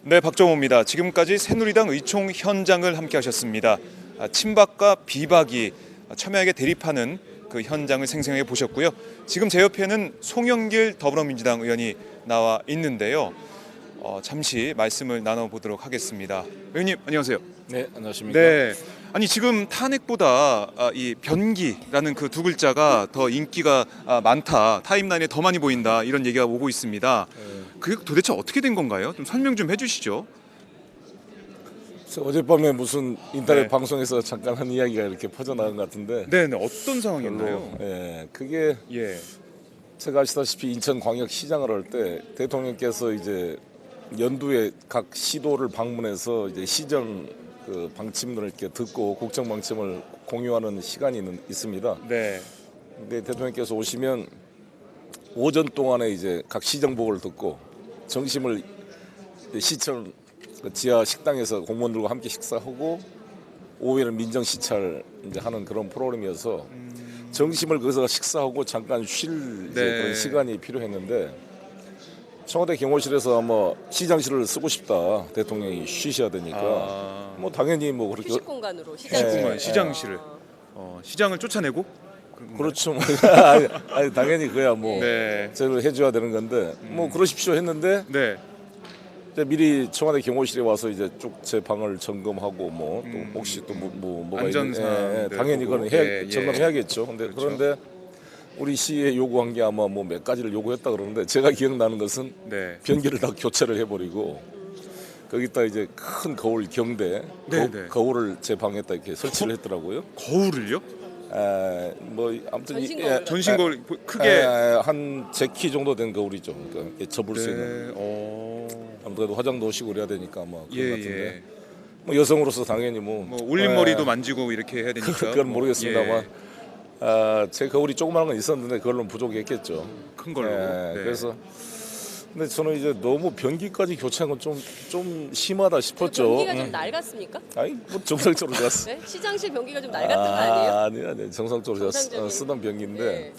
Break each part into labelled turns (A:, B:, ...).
A: 네, 박정호입니다. 지금까지 새누리당 의총 현장을 함께 하셨습니다. 친박과 비박이 첨예하게 대립하는 그 현장을 생생하게 보셨고요. 지금 제 옆에는 송영길 더불어민주당 의원이 나와 있는데요. 잠시 말씀을 나눠보도록 하겠습니다. 의원님, 안녕하세요.
B: 네, 안녕하십니까.
A: 네, 아니 지금 탄핵보다 이 변기라는 그 두 글자가 더 인기가 많다, 타임라인에 더 많이 보인다 이런 얘기가 오고 있습니다. 그게 도대체 어떻게 된 건가요? 좀 설명 좀 해주시죠.
B: 어젯밤에 무슨 인터넷
A: 네.
B: 방송에서 잠깐 한 이야기가 이렇게 퍼져나간 것 같은데,
A: 네, 어떤 상황인가요?
B: 그게
A: 예,
B: 제가 아시다시피 인천광역시장을 할 때 대통령께서 이제 연두에 각 시도를 방문해서 이제 시정 그 방침들을 이렇게 듣고 국정 방침을 공유하는 시간이 있습니다.
A: 네,
B: 근데 대통령께서 오시면 오전 동안에 이제 각 시정복을 듣고 점심을 시청 그 지하 식당에서 공무원들과 함께 식사하고 오후에는 민정 시찰 이제 하는 그런 프로그램이어서 점심을 거기서 식사하고 잠깐 쉴 이제
A: 네.
B: 그런 시간이 필요했는데 청와대 경호실에서 아마 시장실을 쓰고 싶다 대통령이 쉬셔야 되니까 뭐 당연히 뭐 그렇게
C: 휴식 공간으로
A: 시공간,
B: 네.
A: 시장실을 시장을 쫓아내고
B: 그렇죠. 뭐. 아니 당연히 그야 뭐
A: 네,
B: 저를 해줘야 되는 건데 뭐 그러십시오 했는데
A: 네,
B: 이제 미리 청와대 경호실에 와서 이제 쭉 제 방을 점검하고 뭐 또 혹시 또 뭐가
A: 안전사항들
B: 당연히
A: 보고.
B: 그건
A: 예, 예.
B: 점검해야겠죠. 근데
A: 그렇죠.
B: 그런데 우리 시에 요구한 게 아마 뭐 몇 가지를 요구했다 그러는데 제가 기억나는 것은
A: 네,
B: 변기를 다 교체를 해버리고 거기다 이제 큰 거울 경대
A: 네, 네.
B: 거울을 제 방에다 이렇게 설치를 했더라고요.
A: 거울을요?
B: 뭐 아무튼
C: 전신 거울.
A: 전신 거울 크게.
B: 한 제 키 정도 된 거울이죠. 그러니까 이렇게 접을 수 있는.
A: 네,
B: 아무래도 화장도 오시고 그래야 되니까 아마 그런
A: 예,
B: 것 같은데.
A: 예.
B: 뭐 여성으로서 당연히 뭐
A: 올림머리도 만지고 이렇게 해야 되니까.
B: 그건 모르겠습니다만
A: 예,
B: 제 거울이 조그마한 건 있었는데 그걸로는 부족했겠죠.
A: 큰 걸로.
B: 예,
A: 네.
B: 그래서 근데 저는 이제 너무 변기까지 교체한 건 좀 심하다 싶었죠.
C: 변기가 좀 낡았습니까?
B: 아니 뭐 정상적으로 갔어.
C: 네? 시장실 변기가 좀 낡았던 거 아니에요?
B: 아니 정상적으로 제가
C: 정상적인.
B: 쓰던 변기인데
C: 네.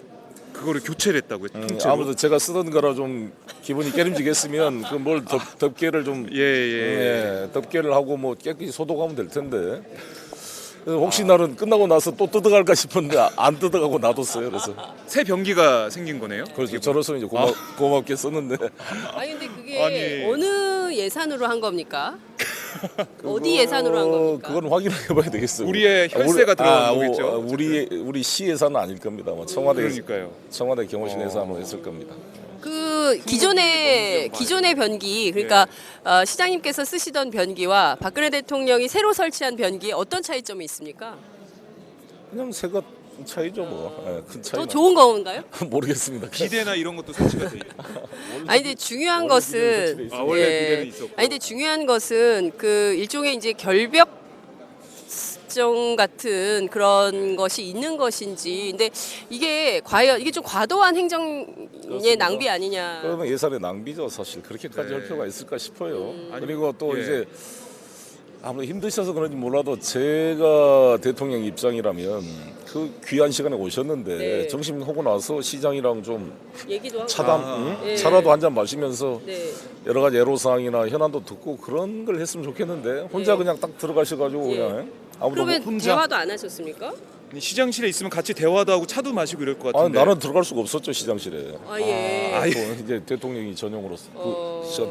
A: 그거를 교체를 했다고요? 통째로?
B: 아무래도 제가 쓰던 거라 좀 기분이 깨름지겠으면 그 뭘 덮개를 좀
A: 예.
B: 덮개를 하고 뭐 깨끗이 소독하면 될 텐데. 그래서 혹시 나는 끝나고 나서 또 뜯어갈까 싶었는데 안 뜯어가고 놔뒀어요. 그래서
A: 새 변기가 생긴 거네요?
B: 그래서 저로서 이제 고맙게 썼는데
C: 아니 근데 그게
A: 아니.
C: 어느 예산으로 한 겁니까? 어디 예산으로 한 겁니까?
B: 그건 확인해봐야 되겠어요.
A: 우리의 혈세가 들어간 거겠죠?
B: 우리 시 예산은 아닐 겁니다. 아마
A: 그러니까요.
B: 청와대 경호실 예산으로 했을 겁니다.
C: 그 기존의 변기 그러니까 시장님께서 쓰시던 변기와 박근혜 대통령이 새로 설치한 변기에 어떤 차이점이 있습니까?
B: 그냥 새것 차이죠 뭐. 큰 차이.
C: 더 좋은 건가요?
B: 모르겠습니다.
A: 비대나 이런 것도 설치가 돼 있고.
C: 아니 근데 중요한 것은
A: 원래 비대는 있었고.
C: 아니 근데 중요한 것은 그 일종의 이제 결벽 정 같은 그런 것이 있는 것인지 근데 이게 과연 이게 좀 과도한 행정의
B: 그렇습니다.
C: 낭비 아니냐?
B: 그러면 예산의 낭비죠 사실. 그렇게까지
A: 네.
B: 할 필요가 있을까 싶어요.
A: 아니,
B: 그리고 또
A: 예.
B: 이제 아무래도 힘드셔서 그런지 몰라도 제가 대통령 입장이라면 그 귀한 시간에 오셨는데
C: 네.
B: 점심하고 나서 시장이랑 좀
C: 얘기도 하고
B: 차담,
C: 네.
B: 차라도 한 잔 마시면서
C: 네.
B: 여러 가지 애로사항이나 현안도 듣고 그런 걸 했으면 좋겠는데 혼자
C: 네.
B: 그냥 딱 들어가셔가지고
C: 예.
B: 그냥 아무도
C: 그러면
A: 혼자?
C: 대화도 안 하셨습니까?
A: 아니, 시장실에 있으면 같이 대화도 하고 차도 마시고 이럴 것 같은데.
B: 나는 들어갈 수가 없었죠 시장실에.
C: 아 예.
B: 또 이제 대통령이 전용으로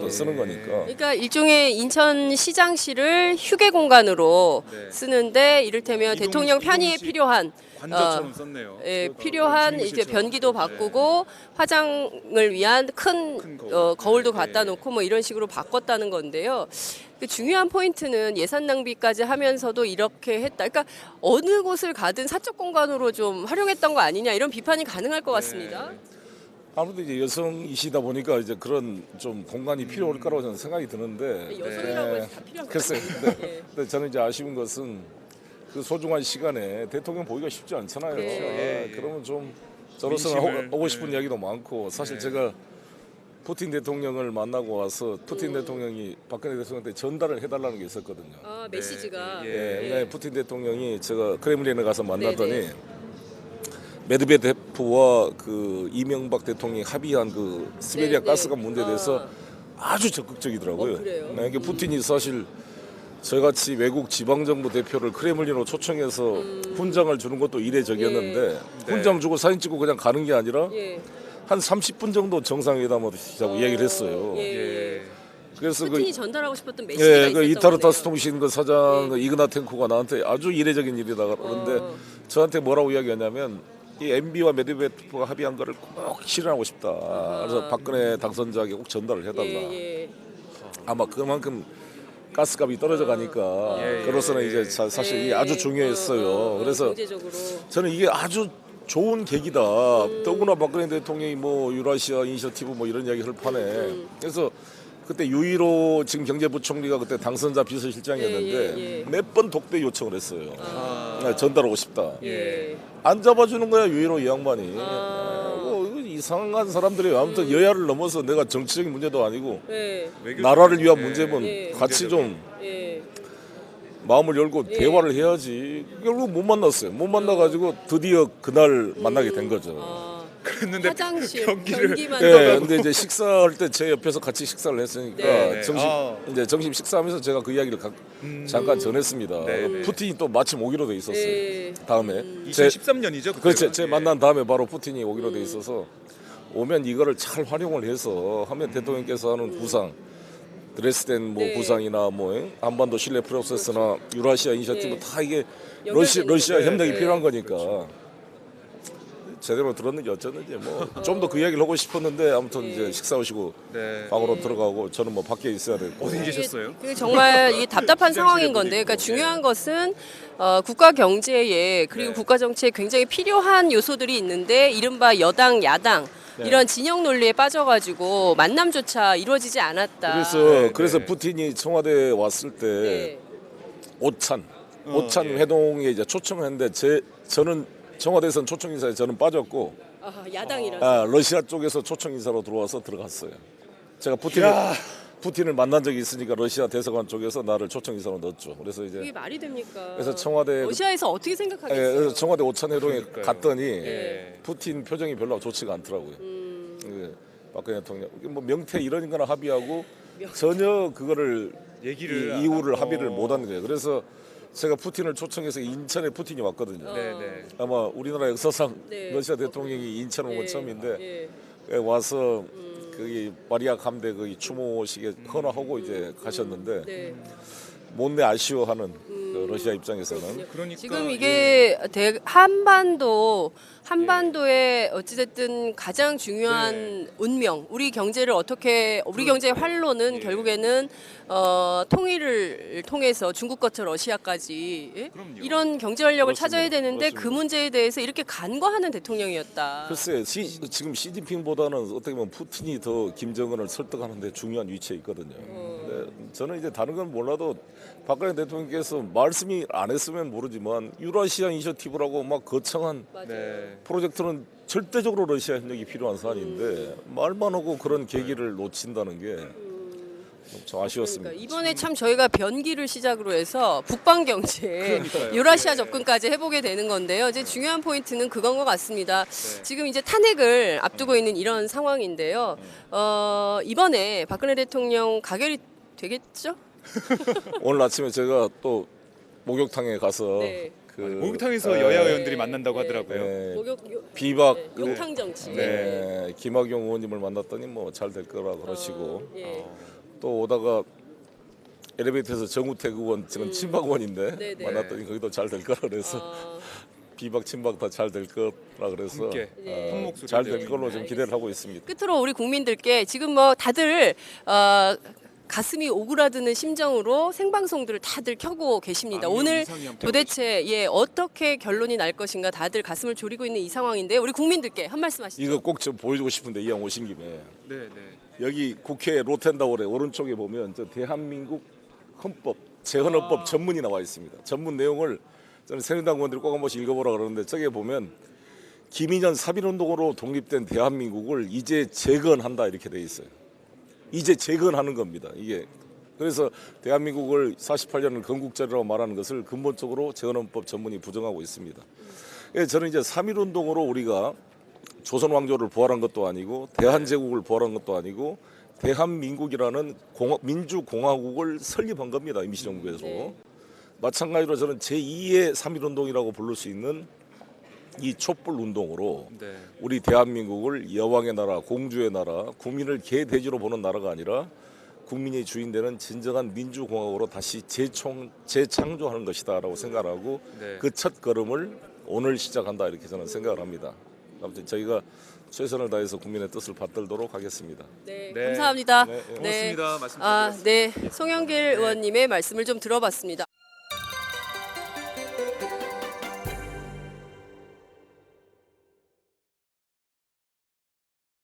B: 쓰는 거니까.
C: 그러니까 일종의 인천 시장실을 휴게 공간으로
A: 네.
C: 쓰는데 이를테면
A: 이동식,
C: 대통령 편의에
A: 이동식
C: 필요한
A: 관저처럼 썼네요.
C: 예, 필요한 이제
A: 집무실처럼.
C: 변기도 바꾸고 화장을 위한 큰
A: 큰 거울.
C: 거울도
A: 네.
C: 갖다 놓고 뭐 이런 식으로 바꿨다는 건데요. 그 중요한 포인트는 예산 낭비까지 하면서도 이렇게 했다. 그러니까 어느 곳을 가든 사적 공간으로 좀 활용했던 거 아니냐 이런 비판이 가능할 것 같습니다.
B: 아무래도 이제 여성이시다 보니까 이제 그런 좀 공간이 필요할 거라고 저는 생각이 드는데.
C: 여성이라고 해서 다 필요한 거
B: 글쎄요.
C: 아니에요? 예.
B: 근데 저는 이제 아쉬운 것은 그 소중한 시간에 대통령 보기가 쉽지 않잖아요.
C: 그렇죠.
A: 예, 예.
B: 그러면 좀 저로서는
A: 민심을,
B: 오고 싶은
A: 예.
B: 이야기도 많고 사실
A: 예.
B: 제가 푸틴 대통령을 만나고 와서 푸틴 대통령이 박근혜 대통령한테 전달을 해달라는 게 있었거든요.
C: 아 메시지가
A: 예,
B: 예, 왜냐하면 푸틴 대통령이 제가 크렘린에 가서 만났더니
C: 네네.
B: 메드베데프와 그 이명박 대통령이 합의한 그 시베리아
C: 네,
B: 가스관
C: 네.
B: 문제에 대해서 아주 적극적이더라고요.
C: 그래요?
B: 네, 이게 푸틴이 사실 저같이 외국 지방정부 대표를 크레물린으로 초청해서 훈장을 주는 것도 이례적이었는데 훈장 주고 사진 찍고 그냥 가는 게 아니라
C: 예.
B: 한 30분 정도 정상회담을 하자고 이야기를 했어요.
C: 예.
B: 그래서
C: 푸틴이
B: 그
C: 전달하고 싶었던 메시지가
B: 예,
C: 있었던
B: 그 이타르타스
C: 거네요.
B: 통신 그 사장 그 이그나텐코가 나한테 아주 이례적인 일이다 그러는데 저한테 뭐라고 이야기하냐면 이 MB와 메드베토프가 합의한 거를 꼭 실현하고 싶다. 그래서 박근혜 당선자에게 꼭 전달을 해달라.
C: 예.
B: 아마 그만큼 가스값이 떨어져 가니까 그로서는 이제 사실 이게 아주 중요했어요. 그래서
C: 경제적으로.
B: 저는 이게 아주 좋은 계기다. 더구나 박근혜 대통령이 뭐 유라시아 이니셔티브 뭐 이런 이야기를 판에 그래서 그때 유일호 지금 경제부총리가 그때 당선자 비서실장이었는데 몇 번 독대 요청을 했어요. 전달하고 싶다.
C: 예.
B: 안 잡아주는 거야 유일호 이 양반이. 이거 이상한 사람들이 아무튼 여야를 넘어서 내가 정치적인 문제도 아니고
C: 예.
B: 나라를 위한 문제면
C: 예.
B: 같이 좀
C: 예.
B: 마음을 열고 대화를 해야지. 결국 못 만났어요. 못 만나가지고 드디어 그날 만나게 된 거죠.
A: 그랬는데
C: 화장실
A: 변기를
C: 변기만
B: 예, 근데 이제 식사할 때 제 옆에서 같이 식사를 했으니까
C: 네.
B: 이제 점심 식사하면서 제가 그 이야기를 잠깐 전했습니다.
A: 네.
B: 푸틴이 또 마침 오기로 돼 있었어요.
C: 예.
B: 다음에
A: 2013년이죠.
B: 그렇죠. 제 만난 다음에 바로 푸틴이 오기로 돼 있어서 오면 이거를 잘 활용을 해서 하면 대통령께서 하는 부상 드레스덴 뭐
C: 네.
B: 부상이나 뭐 한반도 신뢰 프로세스나 유라시아 이니셔티브
C: 네.
B: 다 이게
C: 연결되는
B: 러시아
C: 거죠.
B: 협력이
C: 네.
B: 필요한 거니까 제대로 들었는지 어쩌는지 뭐 좀 더 그 이야기를 하고 싶었는데 아무튼 이제 식사 오시고
A: 네.
B: 방으로 들어가고 저는 뭐 밖에 있어야 되고
A: 어디 계셨어요?
C: 그게 정말 이게 답답한
A: 시장실에
C: 상황인 건데,
A: 보니까.
C: 그러니까 중요한 것은 국가 경제에 그리고
A: 네.
C: 국가 정치에 굉장히 필요한 요소들이 있는데 이른바 여당 야당 이런 진영 논리에 빠져가지고 만남조차 이루어지지 않았다.
B: 그래서 푸틴이 청와대에 왔을 때
C: 네.
B: 오찬
A: 예.
B: 회동에 이제 초청을 했는데 저는 청와대에서는 초청 인사에 저는 빠졌고
C: 야당이라서.
B: 러시아 쪽에서 초청 인사로 들어와서 들어갔어요. 제가 푸틴을 만난 적이 있으니까 러시아 대사관 쪽에서 나를 초청 인사로 넣었죠. 그래서
C: 그게
B: 이제
C: 말이 됩니까?
B: 그래서 청와대
C: 러시아에서 어떻게
B: 예,
C: 생각하겠어요?
B: 그래서 청와대 오찬 회동에
A: 그러니까요.
B: 갔더니
A: 예.
B: 푸틴 표정이 별로 좋지가 않더라고요. 박근혜 대통령 뭐 명태 이런 거나 합의하고 전혀 그거를
A: 얘기를
B: 이유를 합의를 못하는 거예요. 그래서 제가 푸틴을 초청해서 인천에 푸틴이 왔거든요.
A: 네네.
B: 아마 우리나라 역사상
C: 네.
B: 러시아 대통령이 인천 온 건 처음인데
C: 예.
B: 와서 거기 마리아 감대 거기 추모식에 헌화하고 이제 가셨는데
C: 네.
B: 못내 아쉬워하는 그 러시아 입장에서는
A: 그러니까
C: 지금 이게 한반도의 어찌됐든 가장 중요한 운명, 우리 경제를 어떻게 우리 경제의 활로는 결국에는 통일을 통해서 중국 거쳐 러시아까지
A: 그럼요.
C: 이런 경제 활력을
B: 그렇습니다.
C: 찾아야 되는데 그
B: 그렇습니다.
C: 문제에 대해서 이렇게 간과하는 대통령이었다.
B: 글쎄 지금 시진핑보다는 어떻게 보면 푸틴이 더 김정은을 설득하는 데 중요한 위치에 있거든요. 근데 저는 이제 다른 건 몰라도 박근혜 대통령께서 말씀이 안 했으면 모르지만 유라시아 이니셔티브라고 막 거창한
C: 맞아요.
A: 네.
B: 프로젝트는 절대적으로 러시아 협력이 필요한 사안인데 말만 하고 그런 계기를 놓친다는 게 좀 아쉬웠습니다.
C: 그러니까 이번에 참 저희가 변기를 시작으로 해서 북방 경제, 유라시아 접근까지 해보게 되는 건데요. 이제 중요한 포인트는 그건 것 같습니다. 지금 이제 탄핵을 앞두고 있는 이런 상황인데요. 이번에 박근혜 대통령 가결이 되겠죠?
B: 오늘 아침에 제가 또 목욕탕에 가서
C: 네.
B: 그
A: 목욕탕에서 여야 의원들이 만난다고
C: 네.
A: 하더라고요.
B: 비박
C: 욕탕 정치.
B: 김학용 의원님을 만났더니 뭐 잘 될 거라 그러시고
C: 예.
B: 또 오다가 엘리베이터에서 정우택 의원 지금 친박 의원인데
C: 네네.
B: 만났더니 거기도 잘 될 거라 그래서 비박 친박 다 잘 될 거라 그래서
A: 함께 한 목소리를
B: 잘 될
A: 내고
B: 걸로
A: 있는.
B: 좀 기대를 하고 있습니다.
C: 끝으로 우리 국민들께 지금 뭐 다들 가슴이 오그라드는 심정으로 생방송들을 다들 켜고 계십니다. 오늘
A: 이상이 함께
C: 도대체 어떻게 결론이 날 것인가 다들 가슴을 졸이고 있는 이 상황인데 우리 국민들께 한 말씀 하시죠.
B: 이거 꼭 좀 보여주고 싶은데 이왕 오신 김에
A: 네네.
B: 여기 국회 로텐다월에 오른쪽에 보면 저 대한민국 헌법 재헌헌법 전문이 나와 있습니다. 전문 내용을 저는 새누리당 의원들이 꼭 한 번씩 읽어보라 그러는데 저게 보면 김인현 사빈운동으로 독립된 대한민국을 이제 재건한다 이렇게 돼 있어요. 이제 재건하는 겁니다. 이게 그래서 대한민국을 48년을 건국절이라고 말하는 것을 근본적으로 재헌헌법 전문이 부정하고 있습니다. 저는 이제 3.1운동으로 우리가 조선 왕조를 부활한 것도 아니고 대한제국을 부활한 것도 아니고 대한민국이라는 민주공화국을 설립한 겁니다. 임시정부에서.
C: 네.
B: 마찬가지로 저는 제2의 3.1운동이라고 부를 수 있는 이 촛불운동으로
A: 네.
B: 우리 대한민국을 여왕의 나라, 공주의 나라, 국민을 개돼지로 보는 나라가 아니라 국민이 주인되는 진정한 민주공화국으로 다시 재창조하는 것이다라고 생각하고
A: 네.
B: 그 첫 걸음을 오늘 시작한다 이렇게 저는 생각을 합니다. 아무튼 저희가 최선을 다해서 국민의 뜻을 받들도록 하겠습니다.
C: 네,
A: 네.
C: 감사합니다.
B: 네,
A: 고맙습니다. 말씀 잘
C: 아,
A: 들었습니다.
C: 네, 송영길 의원님의 말씀을 좀 들어봤습니다.